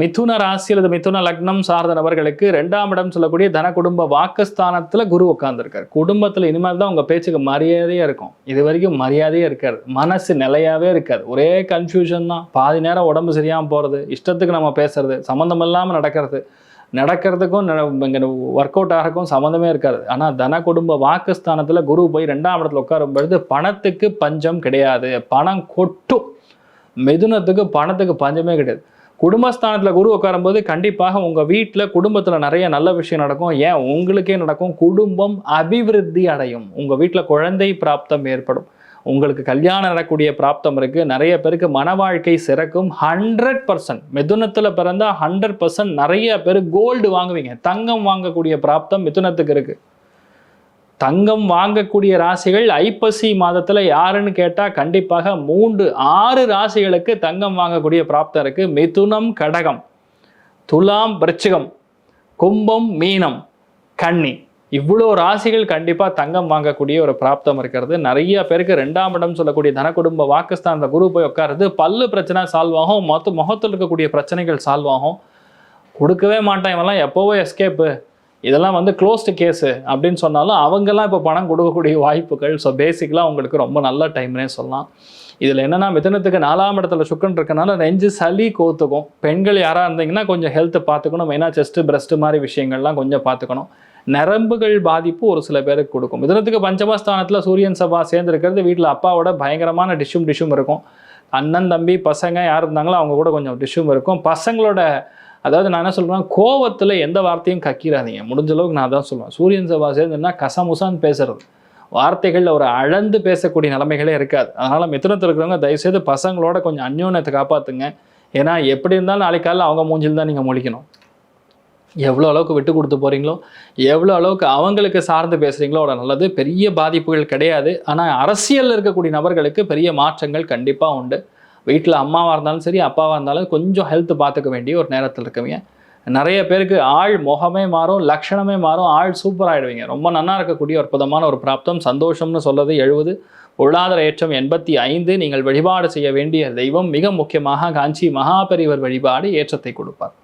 மிதுன ராசி அல்லது மிதுன லக்னம் சார்ந்த நபர்களுக்கு 2ஆம் இடம் சொல்லக்கூடிய தன குடும்ப வாக்குஸ்தானத்துல குரு உட்கார்ந்துருக்காரு. குடும்பத்துல இனிமேல் தான் உங்க பேச்சுக்கு மரியாதையா இருக்கும். இது வரைக்கும் மரியாதையே இருக்காது, மனசு நிலையாவே இருக்காது, ஒரே கன்ஃபியூஷன் தான். பாதி நேரம் உடம்பு சரியாம போறது, இஷ்டத்துக்கு நம்ம பேசுறது, சம்மந்தம் இல்லாம நடக்கிறதுக்கும் ஒர்க் அவுட் ஆகிறதுக்கும் சம்மந்தமே இருக்காது. ஆனால் தன குடும்ப வாக்குஸ்தானத்தில் குரு போய் 2ஆம் இடத்துல உட்காரும் பொழுது பணத்துக்கு பஞ்சம் கிடையாது, பணம் கொட்டும். மிதுனத்துக்கு பணத்துக்கு பஞ்சமே கிடையாது. குடும்பஸ்தானத்தில் குரு உட்காரும்போது கண்டிப்பாக உங்கள் வீட்டில் குடும்பத்தில் நிறைய நல்ல விஷயம் நடக்கும். ஏன் உங்களுக்கே நடக்கும். குடும்பம் அபிவிருத்தி அடையும். உங்கள் வீட்டில் குழந்தை பிராப்தம் ஏற்படும். உங்களுக்கு கல்யாணம் நடக்கூடிய பிராப்தம் இருக்குது. நிறைய பேருக்கு மன வாழ்க்கை சிறக்கும். 100%. மிதுனத்தில் பிறந்தா 100% நிறைய பேர் கோல்டு வாங்குவீங்க. தங்கம் வாங்கக்கூடிய பிராப்தம் மிதுனத்துக்கு இருக்குது. தங்கம் வாங்கக்கூடிய ராசிகள் ஐப்பசி மாதத்தில் யாருன்னு கேட்டால் கண்டிப்பாக 6 ராசிகளுக்கு தங்கம் வாங்கக்கூடிய பிராப்தம் இருக்குது. மிதுனம் கடகம், துலாம் விருச்சிகம், கும்பம் மீனம், கன்னி, இவ்வளோ ராசிகள் கண்டிப்பாக தங்கம் வாங்கக்கூடிய ஒரு பிராப்தம் இருக்கிறது. நிறைய பேருக்கு 2ஆம் இடம் சொல்லக்கூடிய தன குடும்ப வாக்குஸ்தானத்தில் குரு போய் உட்காருது. பல்லு பிரச்சனை சால்வ் ஆகும், முகத்தில் இருக்கக்கூடிய பிரச்சனைகள் சால்வ் ஆகும். கொடுக்கவே மாட்டான் இவெல்லாம், எப்போவோ எஸ்கேப்பு, இதெல்லாம் க்ளோஸ்டு கேஸு அப்படின்னு சொன்னாலும் அவங்கெல்லாம் இப்போ பணம் கொடுக்கக்கூடிய வாய்ப்புகள். ஸோ பேசிக்கலாக உங்களுக்கு ரொம்ப நல்ல டைம்னே சொல்லலாம். இதில் என்னென்னா மிதுனத்துக்கு 4ஆம் இடத்துல சுக்கரன் இருக்கனால நெஞ்சு சளி கோத்துக்கும். பெண்கள் யாராக இருந்தீங்கன்னா கொஞ்சம் ஹெல்த்து பார்த்துக்கணும். மெயினாக செஸ்ட்டு பிரஸ்ட்டு மாதிரி விஷயங்கள்லாம் கொஞ்சம் பார்த்துக்கணும். நரம்புகள் பாதிப்பு ஒரு சில பேருக்கு கொடுக்கும். மிதுனத்துக்கு பஞ்சமஸ்தானத்தில் சூரியன் செவ்வாய் சேர்ந்துருக்கிறது. வீட்டில் அப்பாவோட பயங்கரமான டிஷ்யூம் இருக்கும். அண்ணன் தம்பி பசங்க யார் இருந்தாங்களோ அவங்க கூட கொஞ்சம் டிஷ்யூம் இருக்கும். பசங்களோட அதாவது நான் என்ன சொல்கிறேன், கோவத்தில் எந்த வார்த்தையும் கக்கிறாதீங்க. முடிஞ்ச அளவுக்கு நான் தான் சொல்லுவேன். சூரியன் செவ்வாய் சேர்ந்துன்னா கசமுசான்னு பேசுறது, வார்த்தைகளில் ஒரு அளந்து பேசக்கூடிய நிலைமைகளே இருக்காது. அதனால் மிதுனத்தில் இருக்கிறவங்க தயவுசெய்து பசங்களோட கொஞ்சம் அந்யோன்யத்தை காப்பாற்றுங்க. ஏன்னா எப்படி இருந்தாலும் நாளைக்கு காலையில் அவங்க மூஞ்சில் தான் நீங்கள் முழிக்கணும். எவ்வளோ அளவுக்கு விட்டு கொடுத்து போகிறீங்களோ, எவ்வளோ அளவுக்கு அவங்களுக்கு சார்ந்து பேசுகிறீங்களோ அவ்வளோ நல்லது. பெரிய பாதிப்புகள் கிடையாது. ஆனால் அரசியலில் இருக்கக்கூடிய நபர்களுக்கு பெரிய மாற்றங்கள் கண்டிப்பாக உண்டு. வீட்டில் அம்மாவாக இருந்தாலும் சரி, அப்பாவாக இருந்தாலும் கொஞ்சம் ஹெல்த் பார்த்துக்க வேண்டிய ஒரு நேரத்தில் இருக்கவங்க. நிறைய பேருக்கு ஆள் முகமே மாறும், லட்சணமே மாறும், ஆள் சூப்பர் ஆகிடுவீங்க. ரொம்ப நல்லா இருக்கக்கூடிய அற்புதமான ஒரு பிராப்தம். சந்தோஷம்னு சொல்வது 70, பொருளாதார ஏற்றம் 85. நீங்கள் வழிபாடு செய்ய வேண்டிய தெய்வம் மிக முக்கியமாக காஞ்சி மகாபெரிவர் வழிபாடு ஏற்றத்தை கொடுப்பார்.